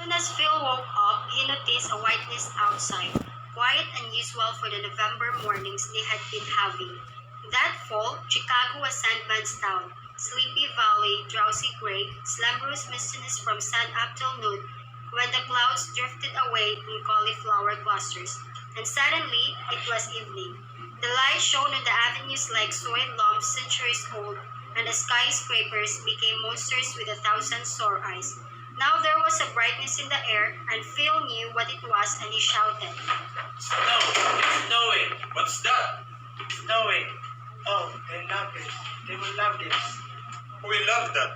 Soon as Phil woke up, he noticed a whiteness outside, quite unusual for the November mornings they had been having. That fall, Chicago was Sandman's town. Sleepy Valley, drowsy gray, slumberous mistiness from sun up till noon, when the clouds drifted away in cauliflower clusters. And suddenly, it was evening. The light shone on the avenues like soiled lumps centuries old, and the skyscrapers became monsters with 1,000 sore eyes. Now there was a brightness in the air, and Phil knew what it was, and he shouted. Snow! It's snowing! What's that? It's snowing! Oh, they love it. They will love this. Who will love that?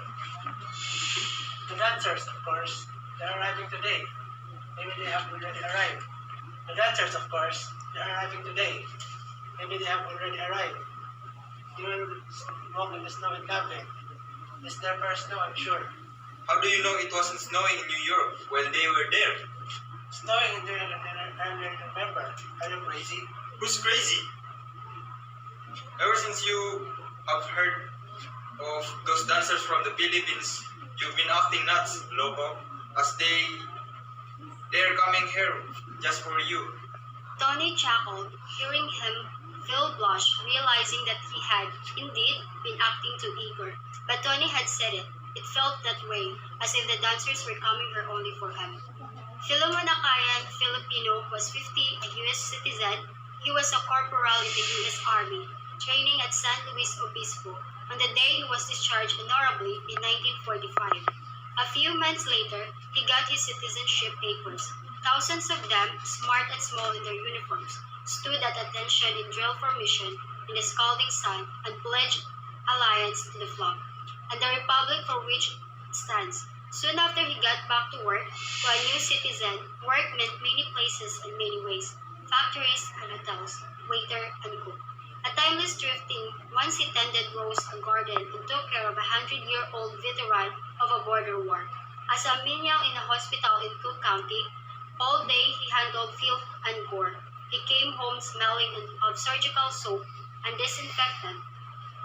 The dancers, of course. They're arriving today. Maybe they have already arrived. The dancers, of course. They're arriving today. Maybe they have already arrived. They will walk in the snow and love it. It's their first snow, I'm sure. How do you know it wasn't snowing in New York when they were there? Snowing in there earlier in November. Are you crazy? Who's crazy? Ever since you have heard of those dancers from the Philippines, you've been acting nuts, Lobo, as they're coming here just for you. Tony chuckled, hearing him. Phil blushed, realizing that he had, indeed, been acting too eager. But Tony had said it. It felt that way, as if the dancers were coming here only for him. Philemon Akayan, Filipino, was 50, a U.S. citizen. He was a corporal in the U.S. Army, training at San Luis Obispo, on the day he was discharged honorably in 1945. A few months later, he got his citizenship papers. Thousands of them, smart and small in their uniforms, stood at attention in drill formation in the scalding sun and pledged allegiance to the flag and the republic for which it stands. Soon after he got back to work, to a new citizen, work meant many places and many ways, factories and hotels, waiter and cook. A timeless drifting, once he tended rose and garden and took care of a 100-year-old veteran of a border war. As a menial in a hospital in Cook County, all day he handled filth and gore. He came home smelling of surgical soap and disinfectant.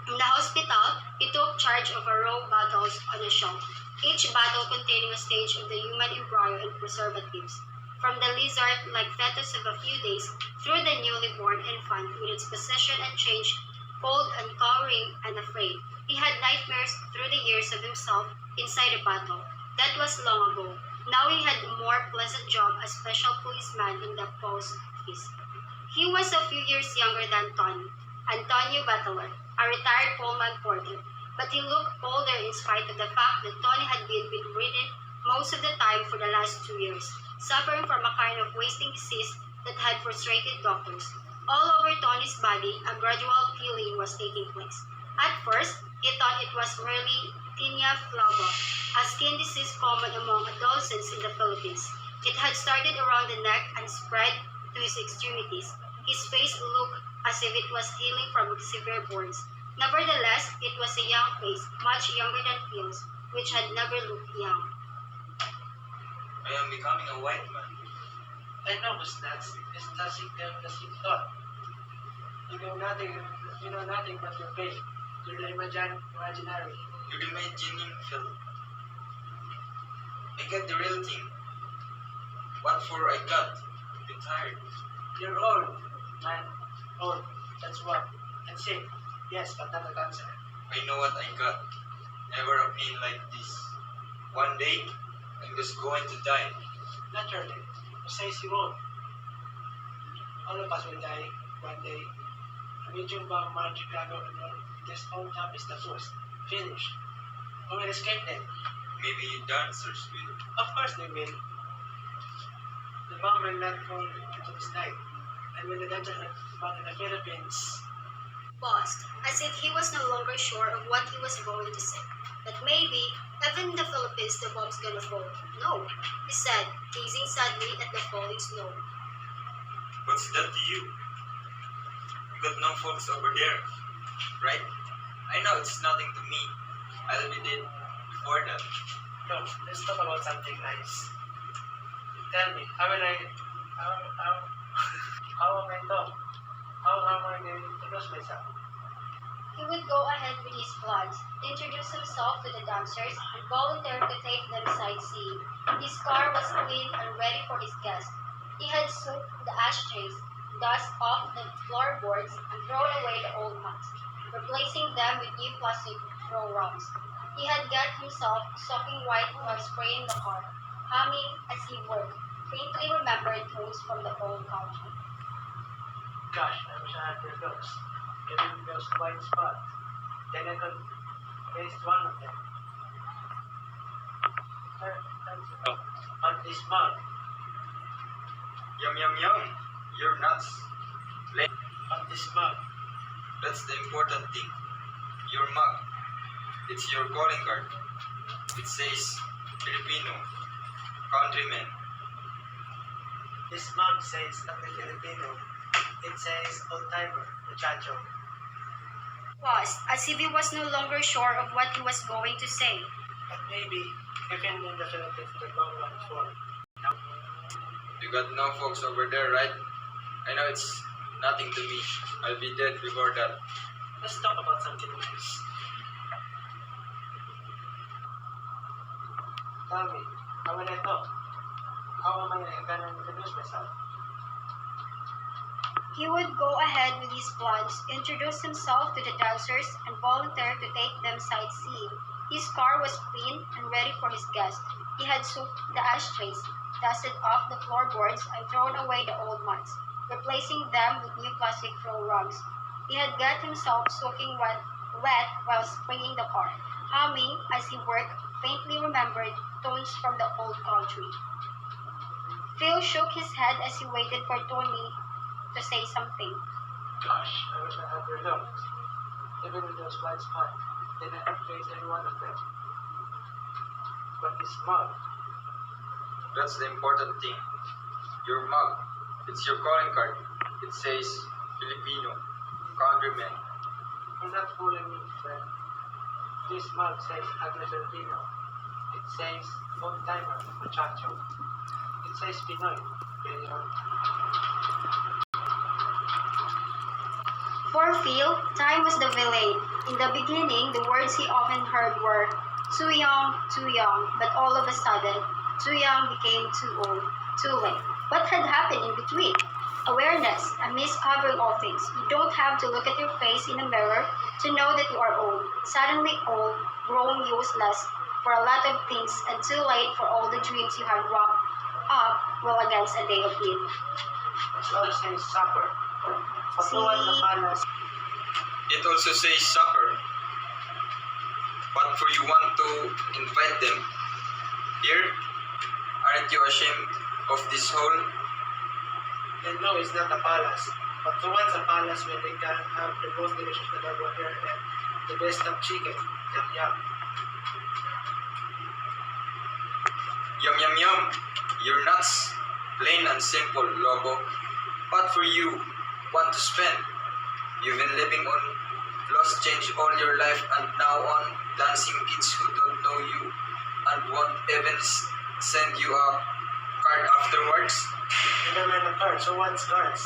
In the hospital, he took charge of a row of bottles on a shelf, each bottle containing a stage of the human embryo and preservatives. From the lizard-like fetus of a few days, through the newly born infant with its position and change, cold and cowering and afraid. He had nightmares through the years of himself inside a bottle. That was long ago. Now he had a more pleasant job as special policeman in the post office. He was a few years younger than Tony, Antonio Butler, a retired Pullman porter, but he looked older in spite of the fact that Tony had been bedridden most of the time for the last 2 years, suffering from a kind of wasting disease that had frustrated doctors. All over Tony's body, a gradual peeling was taking place. At first, he thought it was merely tinea flava, a skin disease common among adolescents in the Philippines. It had started around the neck and spread to his extremities. His face looked as if it was healing from severe burns. Nevertheless, it was a young face, much younger than Phil's, which had never looked young. I am becoming a white man. I know, but that's the same thought. You know nothing but your brain. You're the imaginary. You're imagining, Phil. I get the real thing. What for I got? I'm tired. You're old, man. Old. That's what. And sick. Yes, but not a cancer. I know what I got. Never a pain like this. One day, I'm just going to die. Naturally. Besides, you won't. All of us will die one day. A medium bomb mark Chicago and all. This whole top is the first. Finish. Who will escape then? Maybe you dancers will. Of course they will. The bomb will not fall into the sky. And when the dancers are back in the Philippines, Paused, as if he was no longer sure of what he was going to say. But maybe, even in the Philippines, the bomb's gonna fall. No, he said, gazing sadly at the falling snow. What's that to you? You got no folks over there, right? I know it's nothing to me. I'll be dead before that. no, let's talk about something nice. Tell me, how will I, how am I talk? How am I going to introduce myself? He would go ahead with his plans, introduce himself to the dancers, and volunteer to take them sightseeing. His car was clean and ready for his guests. He had swept the ashtrays, dust off the floorboards, and thrown away the old ones, replacing them with new plastic throw rugs. He had got himself soaking wet while spraying the car, humming as he worked, faintly remembered tones from the old country. Gosh, I wish I had your looks. Getting those white spots. Then I could taste one of them. On this mug. Yum yum yum. You're nuts. On this mug. That's the important thing. Your mug. It's your calling card. It says Filipino, countryman. This mug says nothing Filipino. It says old timer, muchacho. Paused, as if he was no longer sure of what he was going to say. But maybe, even in the Philippines, the long one for. No? You got no folks over there, right? I know it's nothing to me. I'll be dead before that. Let's talk about something else. Tell me, how will I talk? How am I gonna introduce myself? He would go ahead with his plans, introduce himself to the dancers, and volunteer to take them sightseeing. His car was clean and ready for his guests. He had swept the ashtrays, dusted off the floorboards, and thrown away the old ones, replacing them with new plastic throw rugs. He had got himself soaking wet while spraying the car, humming as he worked, faintly remembered tones from the old country. Phil shook his head as he waited for Tony to say something. Gosh, I wish I had your looks. Even with those white spots, then I could taste any one of them. But this mug. That's the important thing. Your mug. It's your calling card. It says Filipino, countryman. You're not fooling me, friend. This mug says ugly Filipino. It says old timer, muchacho. It says Pinoy, Pinoy. For Phil, time was the villain. In the beginning, the words he often heard were, too young, but all of a sudden, too young became too old, too late. What had happened in between? Awareness, a mist covering all things. You don't have to look at your face in a mirror to know that you are old, suddenly old, growing useless for a lot of things, and too late for all the dreams you had wrapped up well against a day of need. It also says supper. Patuan na panas. It also says supper. But for you want to invite them here? Aren't you ashamed of this hole? And no, it's not a palace. But towards a palace where they can have the most delicious adobo here and the best of chicken. Yum yum. Yum yum yum. You're nuts. Plain and simple, Lobo. But for you, want to spend. You've been living on lost change all your life and now on dancing kids who don't know you and won't even send you a card afterwards. Never mind the cards. Who wants cards?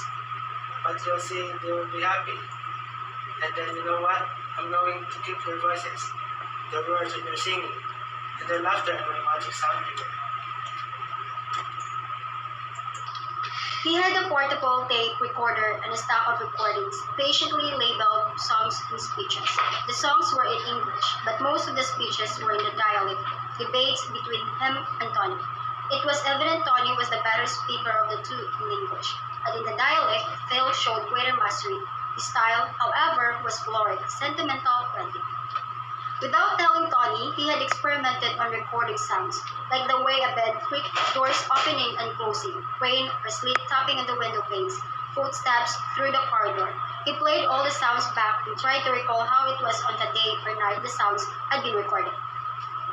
But you'll see, they will be happy. And then you know what? I'm going to keep their voices, their words when they're singing, and their laughter and my magic sound figure. He had a portable tape recorder and a stack of recordings, patiently labeled songs and speeches. The songs were in English, but most of the speeches were in the dialect, debates between him and Tony. It was evident Tony was the better speaker of the two in English, but in the dialect, Phil showed greater mastery. His style, however, was florid, sentimental, poetic. Without telling Tony, he had experimented on recording sounds, like the way a bed creaked, doors opening and closing, rain or sleet tapping on the window panes, footsteps through the corridor. He played all the sounds back and tried to recall how it was on the day or night the sounds had been recorded.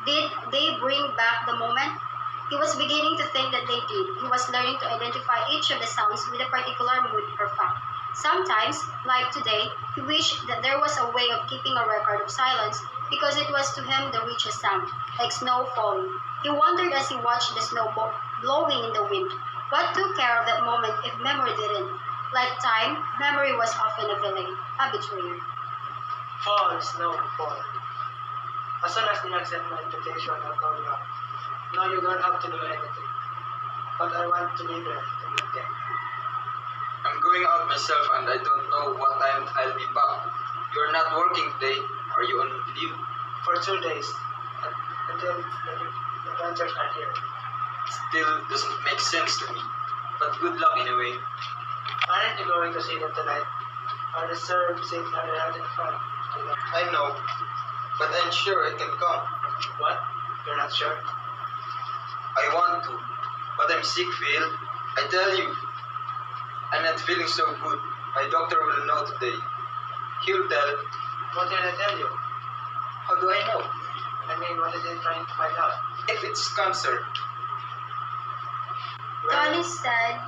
Did they bring back the moment? He was beginning to think that they did. He was learning to identify each of the sounds with a particular mood or fact. Sometimes, like today, he wished that there was a way of keeping a record of silence because it was to him the richest sound, like snow falling. He wondered as he watched the snow blowing in the wind. What took care of that moment if memory didn't? Like time, memory was often a villain, a betrayer. Fall, snow, fall. As soon as they accept my invitation, I'll call you up. No, you don't have to do anything. But I want to be there to meet them. I'm going out myself and I don't know what time I'll be back. You're not working today. Are you on leave? For 2 days, until the dancers are here. Still doesn't make sense to me. But good luck anyway. Aren't you going to see them tonight? Our reserve seats are having fun. I know, but I'm sure I can come. What? You're not sure? I want to, but I'm sick, Phil. I tell you, I'm not feeling so good. My doctor will know today. He'll tell. What did I tell you? How do I know? I mean, what is he trying to find out? If it's cancer. Tony said,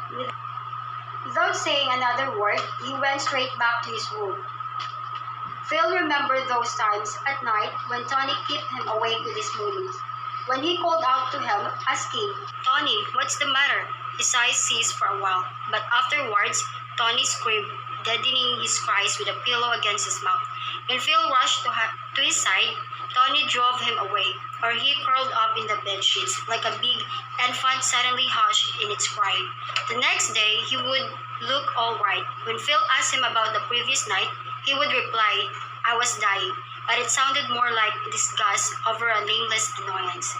without saying another word, he went straight back to his room. Phil remembered those times at night when Tony kept him awake with his movies. When he called out to him, asking, "Tony, what's the matter?" His eyes ceased for a while, but afterwards, Tony screamed, deadening his cries with a pillow against his mouth. When Phil rushed to his side, Tony drove him away, or he curled up in the bed sheets like a big infant suddenly hushed in its crying. The next day, he would look all right. When Phil asked him about the previous night, he would reply, "I was dying," but it sounded more like disgust over a nameless annoyance.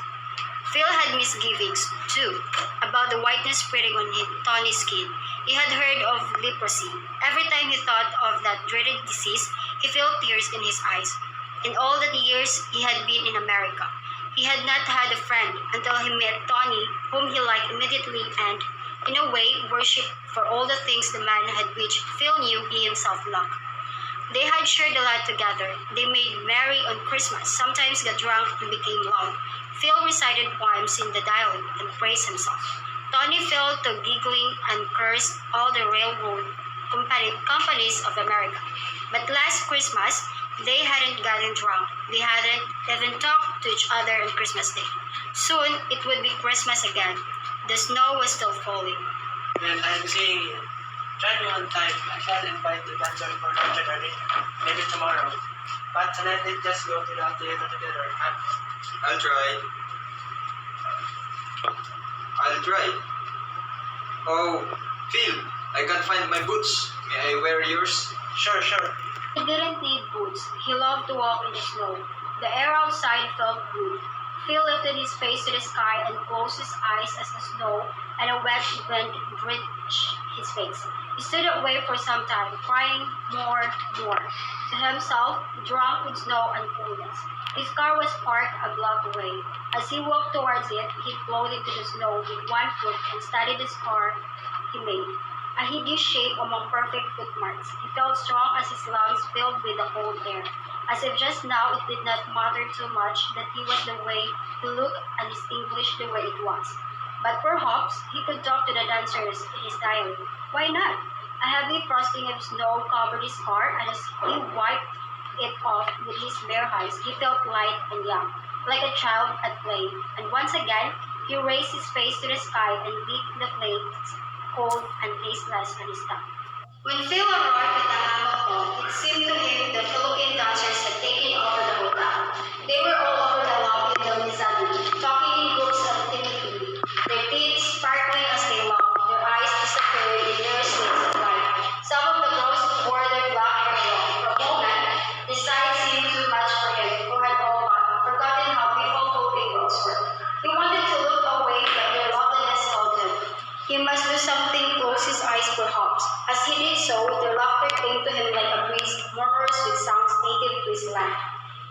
Phil had misgivings, too, about the whiteness spreading on Tony's skin. He had heard of leprosy. Every time he thought of that dreaded disease, he felt tears in his eyes. In all the years he had been in America, he had not had a friend until he met Tony, whom he liked immediately and, in a way, worshipped for all the things the man had which Phil knew he himself lacked. They had shared a lot together. They made merry on Christmas, sometimes got drunk and became loud. Phil recited poems in the dialect and praised himself. Tony fell to giggling and cursed all the railroad companies of America. But last Christmas, they hadn't gotten drunk. They hadn't even talked to each other on Christmas Day. Soon, it would be Christmas again. The snow was still falling. Well, I'm seeing you. Try me one time. I shall invite the dancers for lunch early. Maybe tomorrow. But tonight, let's just go to the theater together. I'll try. Oh, Phil, I can't find my boots. May I wear yours? Sure. He didn't need boots. He loved to walk in the snow. The air outside felt good. Phil lifted his face to the sky and closed his eyes as the snow and a wet wind drenched his face. He stood away for some time, crying more. To himself, drunk with snow and coolness. His car was parked a block away. As he walked towards it, he plowed into the snow with one foot and studied the scar he made. A hideous shape among perfect footmarks. He felt strong as his lungs filled with the cold air, as if just now it did not matter too much that he was the way he looked and distinguished the way it was. But perhaps he could talk to the dancers in his dialect. Why not? A heavy frosting of snow covered his car, and as he wiped it off with his bare hands, he felt light and young, like a child at play. And once again, he raised his face to the sky and licked the flakes, cold and tasteless on his tongue. When Phil arrived at the hammock home, it seemed to him the Philippine dancers had taken over the hotel. They were all over the lobby of the mezzanine, talking in groups untimidly, their teeth sparkling as they laughed, their eyes disappearing in mirror slits of light. Some of the girls wore their black hair long. For a moment, the sight seemed too much for him, who had all but forgotten how beautiful Philippine girls were. He wanted to look away, but their loveliness held him. He must do something, close his eyes perhaps. As he did so, their laughter came to him like a breeze, murmurous with sounds native to his land.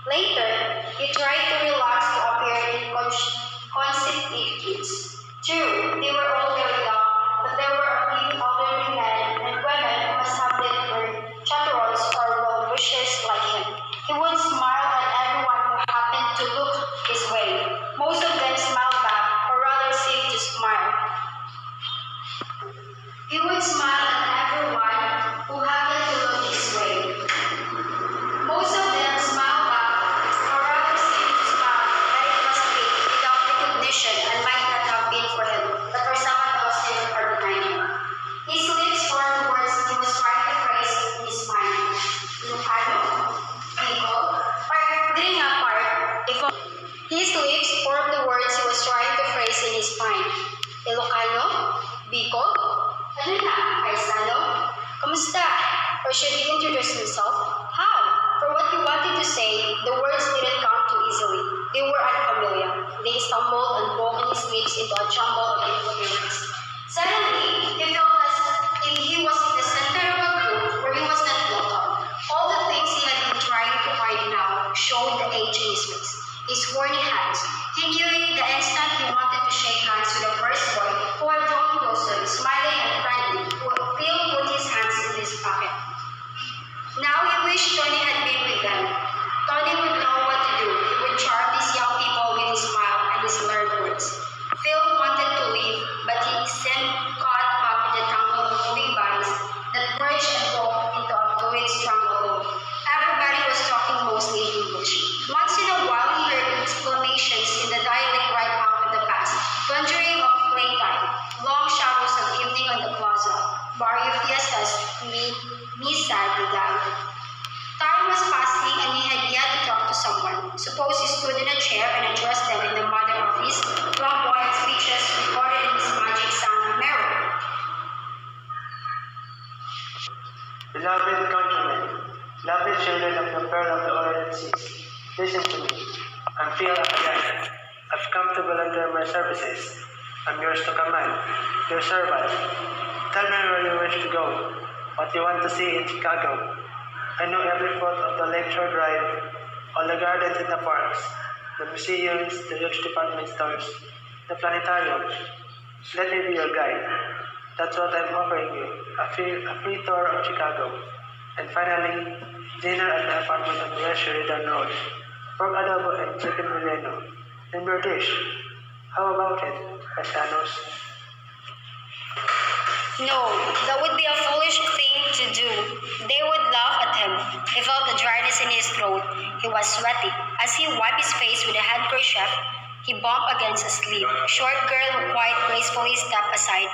Later, he tried to relax to appear inconspicuous. True, they were all very young, but there were a few elderly men and women who must have been chaperons or well-wishers like him. He would smile at everyone who happened to look his way. Most of them smiled back, or rather seemed to smile. He would smile at everyone who happened to look his way. Most of them smiled back, or rather seemed to smile formed the words he was trying to phrase in his mind. Ilocano? Bicol? Ano na? Paisano? Kamusta? Or should he introduce himself? How? For what he wanted to say, the words didn't come too easily. They were unfamiliar. They stumbled and broke his lips into a jumble of incoherence. Suddenly, he felt as if he was in the center of a group where he was not welcome. All the things he had been trying to hide now showed the age in his face. His horny hands. He knew it the instant he wanted to shake hands with the first boy who had drawn close to him, smiling and friendly, who Phil put his hands in his pocket. Now he wished Tony had been with them. Tony would know what to do. He would charm these young people with his smile and his learned words. Phil wanted to leave, but he seemed caught up in the tangle of moving bodies that merged and broke into a fluid stranglehold. Everybody was talking mostly in English. Once in a while, he heard exclamations in the dialect right out of the past, conjuring of playtime, long shadows of evening on the plaza, barrio fiestas, misa de gallo. Time was passing and he had yet to talk to someone. Suppose he stood in a chair and addressed them in the mother of his flamboyant speeches recorded in his magic sound mirror. Beloved countrymen, lovely children of the pearl of the Orient Seas, listen to me. I'm Phil again. I've come to volunteer my services. I'm yours to command, your servant. Tell me where you wish to go, what you want to see in Chicago. I know every foot of the Lakeshore Drive, all the gardens and the parks, the museums, the huge department stores, the planetarium. Let me be your guide. That's what I'm offering you, a free tour of Chicago. And finally, dinner at my apartment on West Sheridan Road. Pork adobo and chicken relleno. And your dish. How about it, Paisanos? No, that would be a foolish thing to do. They would laugh at him. He felt the dryness in his throat. He was sweaty. As he wiped his face with a handkerchief, he bumped against a sleeve. Short girl who quite gracefully stepped aside,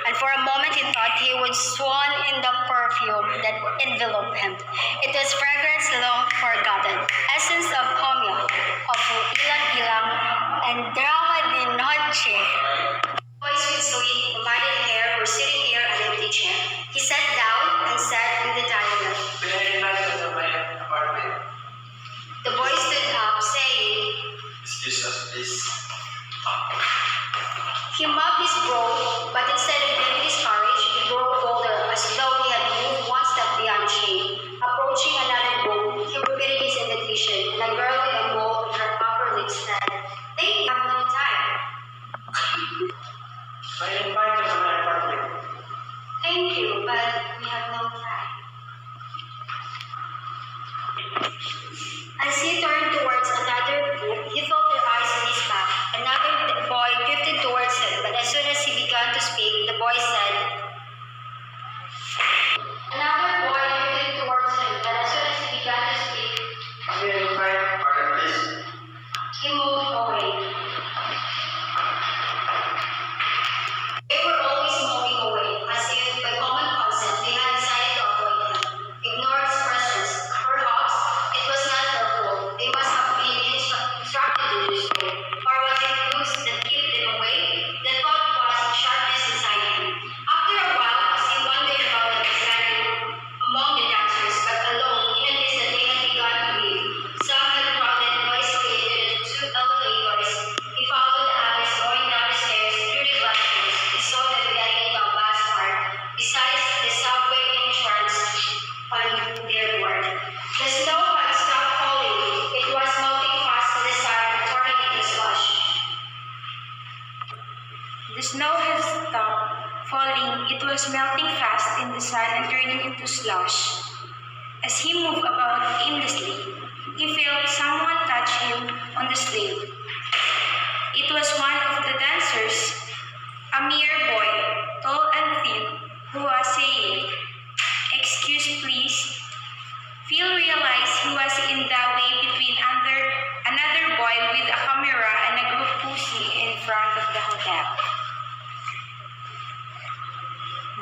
and for a moment he thought he would swoon in the perfume that enveloped him. It was fragrance long forgotten, essence of comia, of ilang-ilang, and drama de noche. Boys with sweet, pomaded hair were sitting near an empty chair. He sat down and sat in the dialect. May I invite you to my apartment? The boy stood up, saying, Excuse us, please. he mopped his brow, but instead of gaining his courage, he grew bolder, as though he had moved one step beyond shame. Approaching another group, he repeated his invitation, and a girl with a mole on her upper lip said, "Thank you, I have no time." May I invite you to my apartment? "Thank you, but we have no time." As he turned towards another group, he felt their eyes on his back. Another boy drifted towards him, but as soon as he began to speak, the boy said, Another boy drifted towards him, but as soon as he began to speak, May I invite? Pardon, please. he moved away. They were always moving away, as if by common consent they had decided to avoid him. Ignore his presence. Perhaps it was not their fault. They must have been instructed to do so. Or was it looks that kept them away? The thought was sharpness inside him. After a while, as he wandered about the excited among the dancers, but alone, he noticed that they had begun to leave. Some had crowded noisily into the two elevators. He followed the others going down the stairs through the glass doors. He saw them getting into a bus car, besides the subway entrance on their door. The snow had stopped falling. It was melting fast in the sun and turning into slush. The snow had stopped falling. It was melting fast in the sun and turning into slush. As he moved about aimlessly, he felt someone touch him on the sleeve. It was one of the dancers, a mere boy, tall and thin, who was saying, "Excuse please." Phil realized he was in the way between another boy with a camera and a group posing in front of the hotel.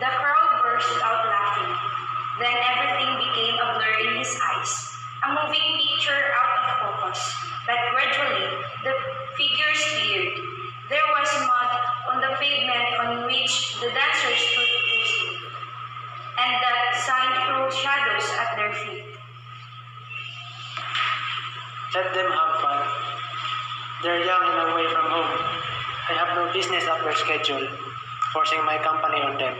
The crowd burst out laughing. Then everything became a blur in his eyes, a moving picture out of focus. But gradually, the figures The dancers stood easily, and the sun threw shadows at their feet. Let them have fun. They're young and away from home. I have no business up their schedule, forcing my company on them.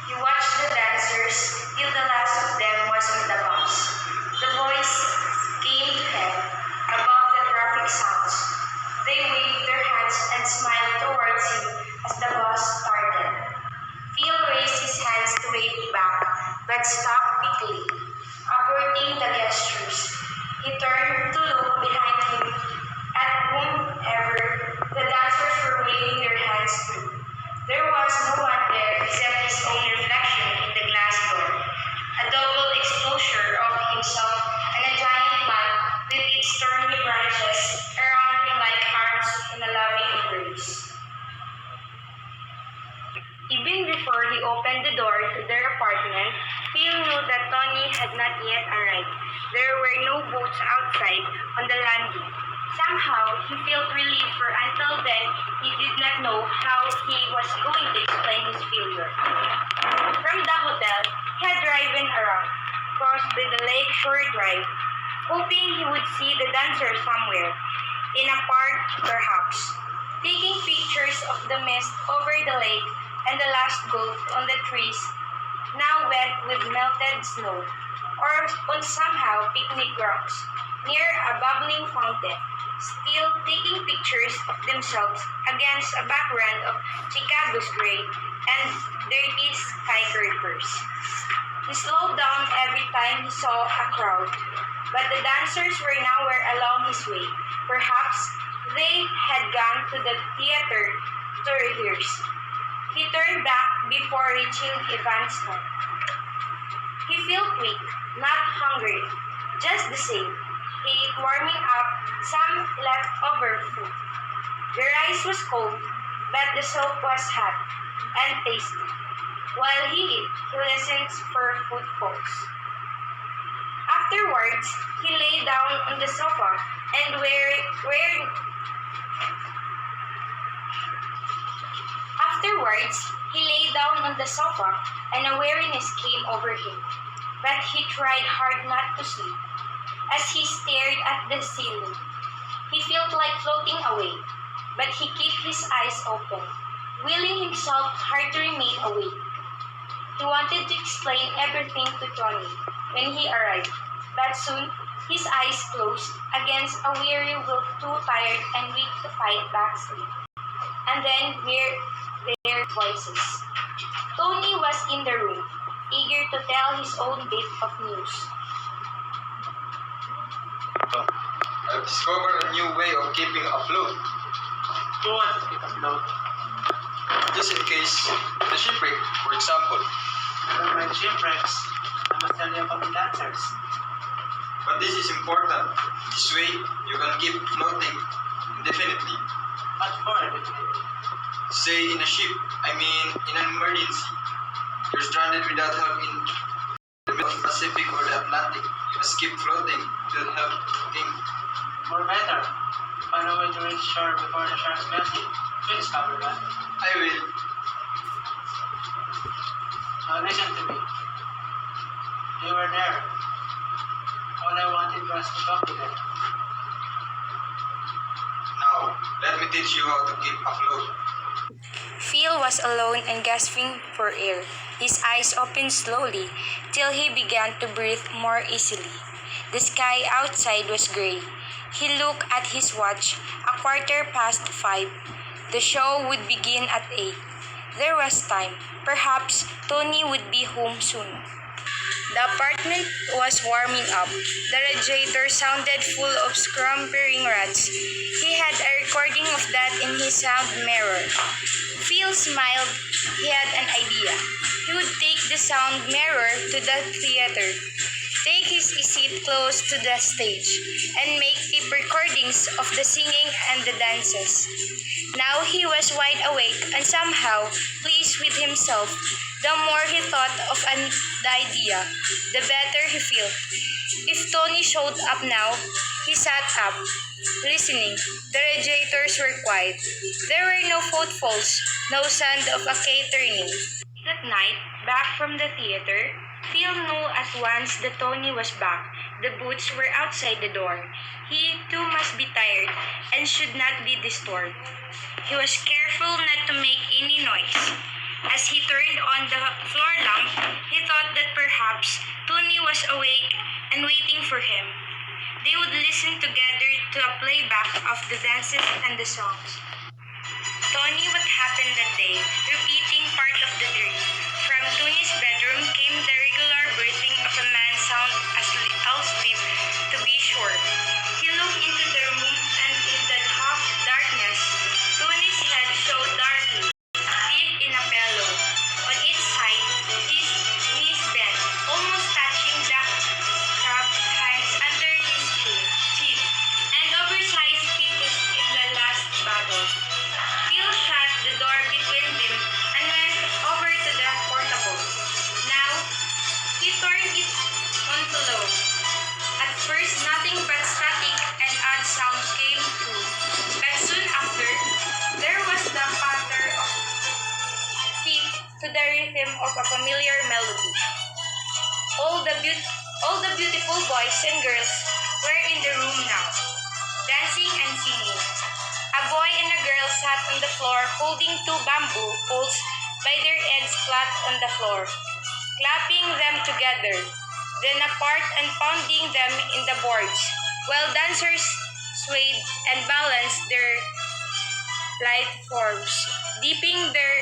He watched the dancers till the last of them was on the bus. The boys came to him above the traffic sounds. They waved their hands and smiled towards him as the bus started. Phil raised his hands to wave back, but stopped quickly, averting the gestures. He turned to look behind him at whomever the dancers were waving their hands to. There was no one there except his own reflection in the glass door, a double exposure of himself and a giant plant with its thorny branches around him like arms in a loving embrace. Even before he opened the door to their apartment, Phil knew that Tony had not yet arrived. There were no boats outside on the landing. Somehow, he felt relieved, for until then, he did not know how he was going to explain his failure. From the hotel, he had driven around, crossed by the Lake Shore Drive, hoping he would see the dancers somewhere, in a park perhaps, taking pictures of the mist over the lake and the last gold on the trees, now wet with melted snow, or on somehow picnic grounds, near a bubbling fountain, still taking pictures of themselves against a background of Chicago's gray and dirty skyscrapers. He slowed down every time he saw a crowd, but the dancers were nowhere along his way. Perhaps they had gone to the theater to rehearse. He turned back before reaching Evanston. He felt weak, not hungry, just the same. He ate warming up some leftover food. The rice was cold, but the soup was hot and tasty. While he ate, he listened for footfalls. Afterwards, he lay down on the sofa and a weariness came over him. But he tried hard not to sleep. As he stared at the ceiling, he felt like floating away, but he kept his eyes open, willing himself hard to remain awake. He wanted to explain everything to Tony when he arrived, but soon his eyes closed against a weary will, too tired and weak to fight back sleep. And then heard their voices. Tony was in the room, eager to tell his own bit of news. I've discovered a new way of keeping afloat. Who wants to keep afloat? Just in case the shipwreck, for example. I don't mind shipwrecks. I must tell you about the dancers. But this is important. This way, you can keep floating indefinitely. What for, definitely? Say in a ship, in an emergency. You're stranded without help in the middle of the Pacific or the Atlantic. You must keep floating till help came. More better. Find a way to reach shore before the sharks melt you. You discover that. I will. Now listen to me. They were there. All I wanted was to talk to them. Now, let me teach you how to keep afloat. Phil was alone and gasping for air. His eyes opened slowly till he began to breathe more easily. The sky outside was gray. He looked at his watch, 5:15. The show would begin at 8. There was time. Perhaps Tony would be home soon. The apartment was warming up. The radiator sounded full of scampering rats. He had a recording of that in his sound mirror. Phil smiled. He had an idea. He would take the sound mirror to the theater, take his seat close to the stage, and make tape recordings of the singing and the dances. Now he was wide awake and somehow pleased with himself. The more he thought of the idea, the better he felt. If Tony showed up now, he sat up. Listening, the radiators were quiet. There were no footfalls, no sound of a key turning. That night, back from the theater, Phil knew at once that Tony was back. The boots were outside the door. He too must be tired and should not be disturbed. He was careful not to make any noise. As he turned on the floor lamp, he thought that perhaps Tony was awake and waiting for him. They would listen together to a playback of the dances and the songs. Tony, what happened that day, repeating part of the dream. From Tony's bedroom came the regular breathing of a man sound asleep, to be sure. He looked into the room and in the half darkness, Tony's head showed darkly, deep in a pillow. On its side, his knees bent, almost touching the cramped hands under his chin, and oversized fetus in the last bubble. Phil shut the door between them and went over to the portable. Now, he turned it on to low. At first, nothing but static and odd sounds came through, but soon after, there was the patter of feet to the rhythm of a familiar melody. All the beautiful boys and girls were in the room now, dancing and singing. A boy and a girl sat on the floor holding two bamboo poles by their ends flat on the floor, clapping them together, then apart and pounding them in the boards, while dancers swayed and balanced their light forms, dipping their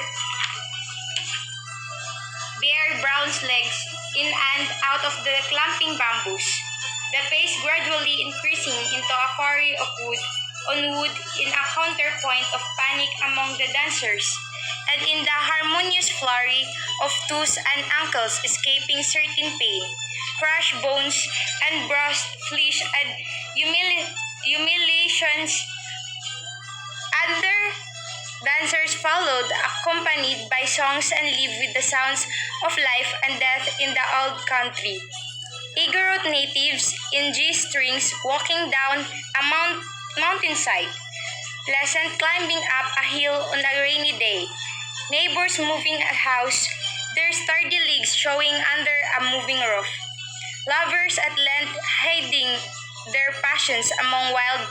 bare brown legs in and out of the clamping bamboos, the pace gradually increasing into a quarry of wood on wood in a counterpoint of panic among the dancers, and in the harmonious flurry of toes and ankles escaping certain pain, crushed bones, and bruised flesh and humiliations. Other dancers followed, accompanied by songs and lived with the sounds of life and death in the old country. Igorot natives in G-strings walking down a mountainside, pleasant climbing up a hill on a rainy day, neighbors moving a house, their sturdy legs showing under a moving roof, lovers at length hiding their passions among wild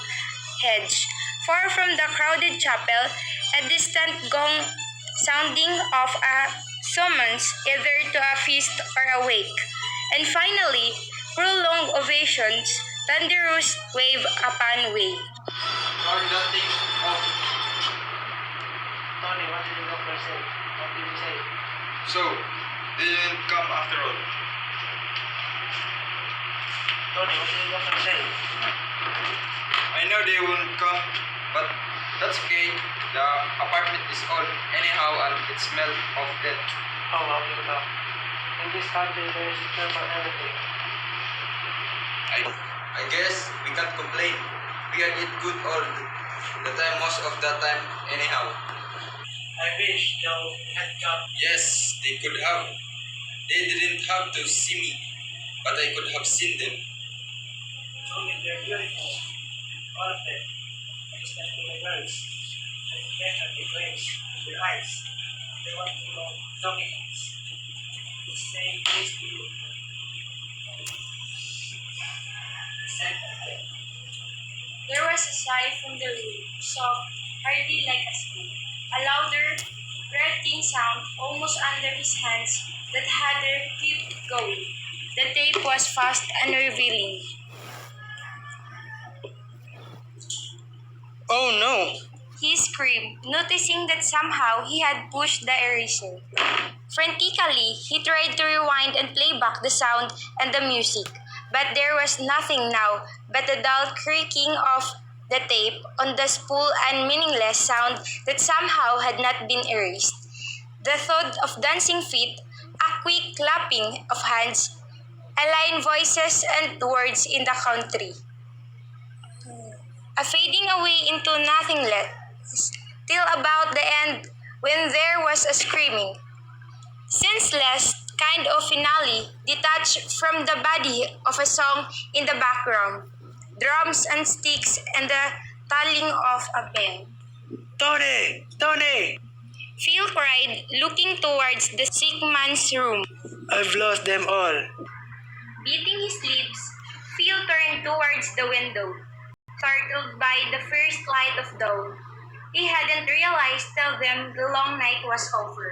hedge. Far from the crowded chapel, a distant gong sounding of a summons either to a feast or a wake. And finally, prolonged ovations, thunderous wave upon wave. Or nothing of. Tony, what did the doctor say? What did he say? So, they didn't come after all. Tony, what did the doctor say? I know they won't come, but that's okay. The apartment is old anyhow and it smells of death. Oh, how can you talk? In this country, there is a cure for everything. I guess we can't complain. We can eat good all the time, most of the time anyhow. I wish Joe had come. Yes, they could have. They didn't have to see me, but I could have seen them. Only they're beautiful. All of them. Especially the girls. They have the grace in their eyes. They want to know documents. They say please to you. The scent of them. There was a sigh from the room, soft, hardly like a squeak, a louder, grating sound almost under his hands that had her keep going. The tape was fast and revealing. Oh no! He screamed, noticing that somehow he had pushed the eraser. Frantically, he tried to rewind and play back the sound and the music, but there was nothing now but the dull creaking of the tape on the spool and meaningless sound that somehow had not been erased. The thud of dancing feet, a quick clapping of hands, aligned voices and words in the country. A fading away into nothingness, till about the end when there was a screaming, senseless kind of finale detached from the body of a song in the background. drums and sticks, and the tolling of a bell. Tony! Tony! Phil cried, looking towards the sick man's room. I've lost them all. Beating his lips, Phil turned towards the window, startled by the first light of dawn. He hadn't realized till then the long night was over.